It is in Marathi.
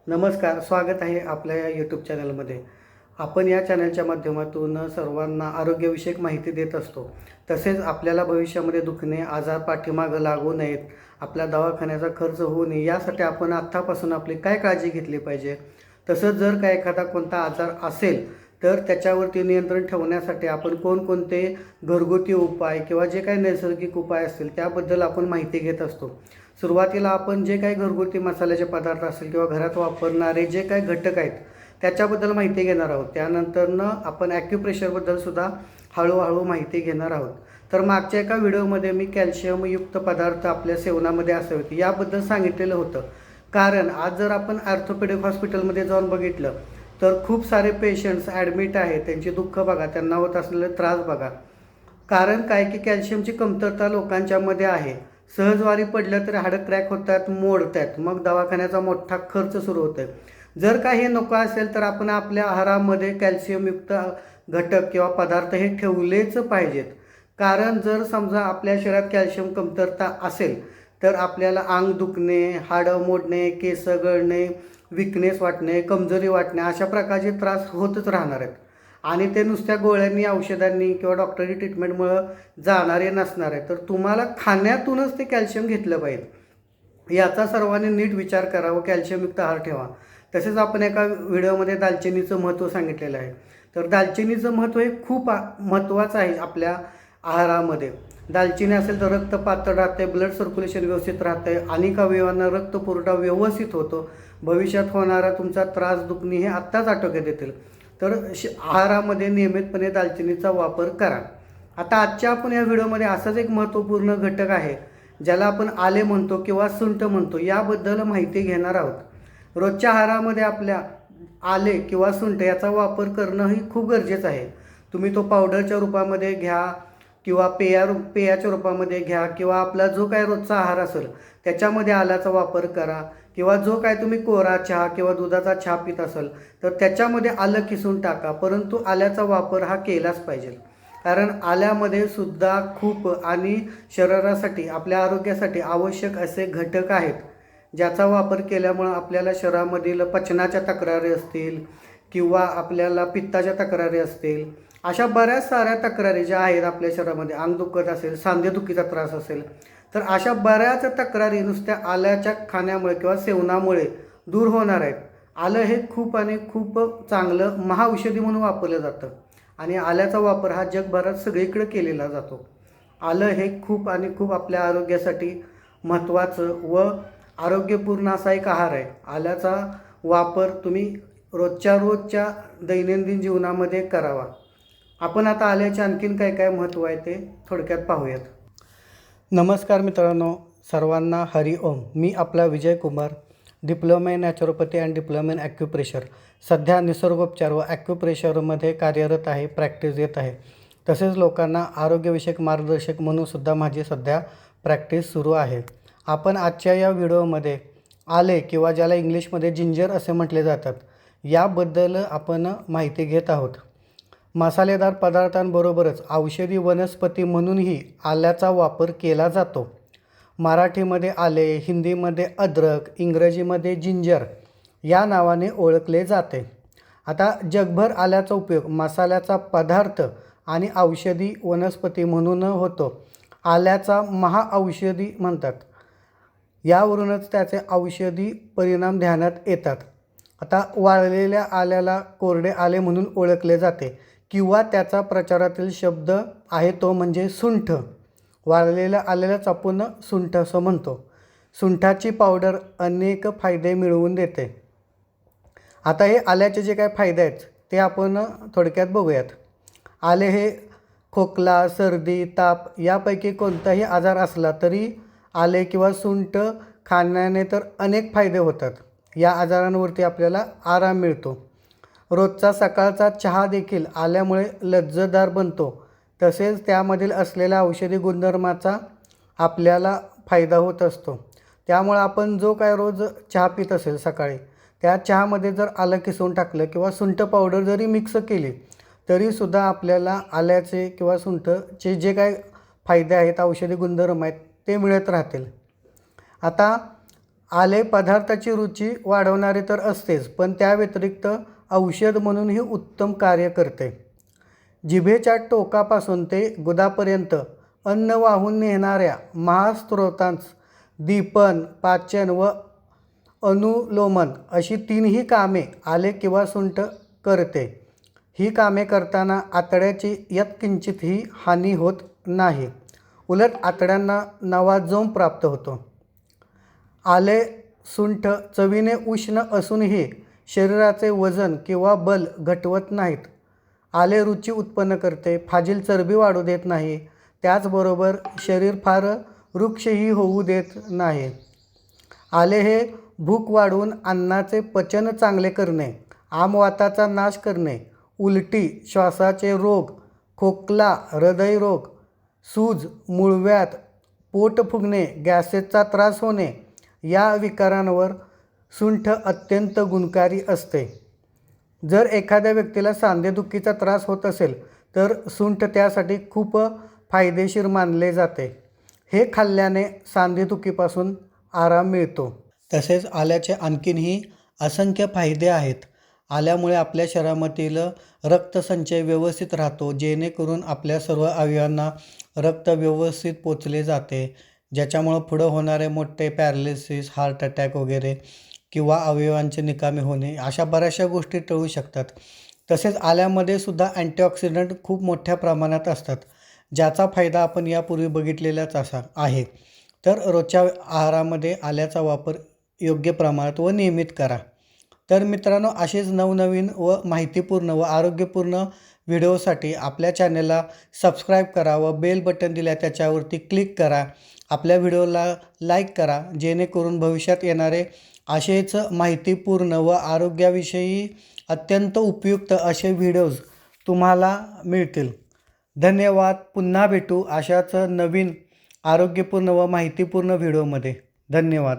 नमस्कार, स्वागत आहे आपल्या या यूट्यूब चॅनलमध्ये. आपण या चॅनलच्या माध्यमातून सर्वांना आरोग्यविषयक माहिती देत असतो. तसेच आपल्याला भविष्यामध्ये दुखणे, आजार पाठीमागं लागू नयेत, आपल्या दवाखान्याचा खर्च होऊ नये यासाठी आपण आत्तापासून आपली काय काळजी घेतली पाहिजे. तसंच जर काय एखादा कोणता आजार असेल तर त्याच्यावरती नियंत्रण ठेवण्यासाठी आपण कोणकोणते घरगुती उपाय किंवा जे काही नैसर्गिक उपाय असतील त्याबद्दल आपण माहिती घेत असतो. सुरुवातीला आपण जे काही घरगुती मसाल्याचे पदार्थ असतील किंवा घरात वापरणारे जे काही घटक आहेत त्याच्याबद्दल माहिती घेणार आहोत. त्यानंतरनं आपण ॲक्युप्रेशरबद्दलसुद्धा हळूहळू माहिती घेणार आहोत. तर मागच्या एका व्हिडिओमध्ये मी कॅल्शियमयुक्त पदार्थ आपल्या सेवनामध्ये असावेत याबद्दल सांगितलेलं होतं. कारण आज जर आपण ऑर्थोपेडिक हॉस्पिटलमध्ये जाऊन बघितलं तर खूप सारे पेशंट्स ॲडमिट आहेत. त्यांचे दुःख बघा, त्यांना होत असलेले त्रास बघा. कारण काय की कॅल्शियमची कमतरता लोकांच्यामध्ये आहे. सहजवारी पडलं तरी हाडं क्रॅक होतात, मोडतात, मग दवाखान्याचा मोठा खर्च सुरू होतो. जर का हे नको असेल तर आपण आपल्या आहारामध्ये कॅल्शियमयुक्त घटक किंवा पदार्थ हे ठेवलेच पाहिजेत. कारण जर समजा आपल्या शरीरात कॅल्शियम कमतरता असेल तर आपल्याला अंग दुखणे, हाडं मोडणे, केस गळणे, विकनेस वाटणे, कमजोरी वाटणे अशा प्रकारचे त्रास होतच राहणार आहेत. आणि ते नुसत्या गोळ्यांनी, औषधांनी किंवा डॉक्टरी ट्रीटमेंटमुळं जाणारे नसणार आहे. तर तुम्हाला खाण्यातूनच ते कॅल्शियम घेतलं पाहिजे. याचा सर्वांनी नीट विचार करावा, कॅल्शियमयुक्त आहार ठेवा. तसेच आपण एका व्हिडिओमध्ये दालचिनीचं महत्त्व सांगितलेलं आहे. तर दालचिनीचं महत्त्व हे खूप महत्त्वाचं आहे आपल्या आहारामध्ये. दालचिनी असेल तर रक्त पातळ राहते, ब्लड सर्क्युलेशन व्यवस्थित राहते, अनेक अवयवांना रक्तपुरवठा व्यवस्थित होतो. भविष्यात होणारा तुमचा त्रास, दुखणे हे आत्ताच आटोक्यात येतील. तर आहारामध्ये नियमितपणे दालचिनीचा वापर करा. आता आजच्या आपण या व्हिडिओमध्ये असाच एक महत्त्वपूर्ण घटक आहे ज्याला आपण आले म्हणतो किंवा सुंठ म्हणतो, याबद्दल माहिती घेणार आहोत. रोजच्या आहारामध्ये आपल्या आले किंवा सुंठ याचा वापर करणं ही खूप गरजेचं आहे. तुम्ही तो पावडरच्या रूपामध्ये घ्या किंवा पेयाच्या रूपामध्ये घ्या किंवा आपला जो काय रोजचा आहार असेल त्याच्यामध्ये आल्याचा वापर करा किंवा जो काय तुम्ही कोरा चहा किंवा दुधाचा चहा पित असाल तर त्याच्यामध्ये आलं किसून टाका. परंतु आल्याचा वापर हा केलाच पाहिजे. कारण आल्यामध्ये सुद्धा खूप आणि शरीरासाठी, आपल्या आरोग्यासाठी आवश्यक असे घटक आहेत ज्याचा वापर केल्यामुळं आपल्याला शरीरामधील पचनाच्या तक्रारी असतील किंवा आपल्याला पित्ताच्या तक्रारी असतील, अशा बऱ्याच साऱ्या तक्रारी ज्या आहेत आपल्या शरीरामध्ये, अंग दुखत असेल, सांधेदुखीचा त्रास असेल, तर अशा बऱ्याच तक्रारी नुसत्या आल्याच्या खाण्यामुळे किंवा सेवनामुळे दूर होणार आहेत. आलं हे खूप आणि खूप चांगलं महाऔषधी म्हणून वापरलं जातं आणि आल्याचा वापर हा जगभरात सगळीकडे केलेला जातो. आलं हे खूप आणि खूप आपल्या आरोग्यासाठी महत्त्वाचं व आरोग्यपूर्ण असा एक आहार आहे. आल्याचा वापर तुम्ही रोजच्या दैनंदिन जीवनामध्ये करावा. आपण आता आल्याचे आणखीन काय काय महत्त्व आहे ते थोडक्यात पाहूयात. नमस्कार मित्रांनो, सर्वांना हरी ओम. मी आपला Vijay Kumar, diploma in naturopathy and diploma in acupressure. सध्या निसर्गोपचार व ॲक्युप्रेशरमध्ये कार्यरत आहे, प्रॅक्टिस देत आहे. तसेच लोकांना आरोग्यविषयक मार्गदर्शक म्हणून सुद्धा माझी सध्या प्रॅक्टिस सुरू आहे. आपण आजच्या या व्हिडिओमध्ये आले किंवा ज्याला इंग्लिशमध्ये जिंजर असे म्हटले जातात याबद्दल आपण माहिती घेत आहोत. मसालेदार पदार्थांबरोबरच औषधी वनस्पती म्हणूनही आल्याचा वापर केला जातो. मराठीमध्ये आले, हिंदीमध्ये अद्रक, इंग्रजीमध्ये जिंजर या नावाने ओळखले जाते. आता जगभर आल्याचा उपयोग मसाल्याचा पदार्थ आणि औषधी वनस्पती म्हणून होतो. आल्याचा महाऔषधी म्हणतात. यावरूनच त्याचे औषधी परिणाम ध्यानात येतात. आता वाळलेल्या आल्याला कोरडे आले म्हणून ओळखले जाते किंवा त्याचा प्रचारातील शब्द आहे तो म्हणजे सुंठ. वाळलेल्या आल्यालाच आपण सुंठ असं म्हणतो. सुंठाची पावडर अनेक फायदे मिळवून देते. आता हे आल्याचे जे काय फायदे आहेत ते आपण थोडक्यात बघूयात. आले हे खोकला, सर्दी, ताप यापैकी कोणताही आजार असला तरी आले किंवा सुंठ खाण्याने तर अनेक फायदे होतात. या आजारांवरती आपल्याला आराम मिळतो. रोजचा सकाळचा चहा देखील आल्यामुळे लज्जतदार बनतो. तसेच त्यामधील असलेल्या औषधी गुणधर्माचा आपल्याला फायदा होत असतो. त्यामुळे आपण जो काय रोज चहा पित असेल सकाळी, त्या चहामध्ये जर आलं किसून टाकलं किंवा सुंठ पावडर जरी मिक्स केली तरीसुद्धा आपल्याला आल्याचे किंवा सुंठचे जे काय फायदे आहेत, औषधी गुणधर्म आहेत ते मिळत राहतील. आता आले पदार्थाची रुची वाढवणारे तर असतेच, पण त्या व्यतिरिक्त औषध म्हणूनही उत्तम कार्य करते. जिभेच्या टोकापासून ते गुदापर्यंत अन्न वाहून नेणाऱ्या महास्त्रोतांस दीपन, पाचन व अनुलोमन अशी तीनही कामे आले किंवा सुंठ करते. ही कामे करताना आतड्याची यत्किंचितही हानी होत नाही, उलट आतड्यांना नवा जोम प्राप्त होतो. आले सुंठ चवीने उष्ण असूनही शरीराचे वजन किंवा बल घटवत नाहीत. आले रुची उत्पन्न करते, फाजील चरबी वाढू देत नाही, त्याचबरोबर शरीर फार रुक्षही होऊ देत नाही. आले हे भूक वाढवून अन्नाचे पचन चांगले करणे, आमवाताचा नाश करणे, उलटी, श्वासाचे रोग, खोकला, हृदयरोग, सूज, मूळव्याध, पोट फुगणे, गॅसेसचा त्रास होणे या विकारांवर सुंठ अत्यंत गुणकारी असते. जर एखाद्या व्यक्तीला सांधेदुखीचा त्रास होत असेल तर सुंठ त्यासाठी खूप फायदेशीर मानले जाते. हे खाल्ल्याने सांधेदुखीपासून आराम मिळतो. तसेच आल्याचे आणखीनही असंख्य फायदे आहेत. आल्यामुळे आपल्या शरीरामधील रक्तसंचय व्यवस्थित राहतो, जेणेकरून आपल्या सर्व अवयवांना रक्त व्यवस्थित पोचले जाते, ज्याच्यामुळं पुढं होणारे मोठे पॅरालिसिस, हार्ट अटॅक वगैरे किंवा अवयवांचे निकामी होणे अशा बऱ्याचशा गोष्टी टळू शकतात. तसेच आल्यामध्ये सुद्धा अँटीऑक्सिडंट खूप मोठ्या प्रमाणात असतात, ज्याचा फायदा आपण यापूर्वी बघितलेलाच आहे. तर रोजच्या आहारामध्ये आल्याचा वापर योग्य प्रमाणात व नियमित करा. तर मित्रांनो, असेच नवनवीन व माहितीपूर्ण व आरोग्यपूर्ण व्हिडिओसाठी आपल्या चॅनलला सबस्क्राईब करा व बेल बटन दिल्या त्याच्यावरती क्लिक करा. आपल्या व्हिडिओला लाईक करा, जेणेकरून भविष्यात येणारे असेच माहितीपूर्ण व आरोग्याविषयी अत्यंत उपयुक्त असे व्हिडिओज तुम्हाला मिळतील. धन्यवाद. पुन्हा भेटू अशाच नवीन आरोग्यपूर्ण व माहितीपूर्ण व्हिडिओमध्ये. धन्यवाद.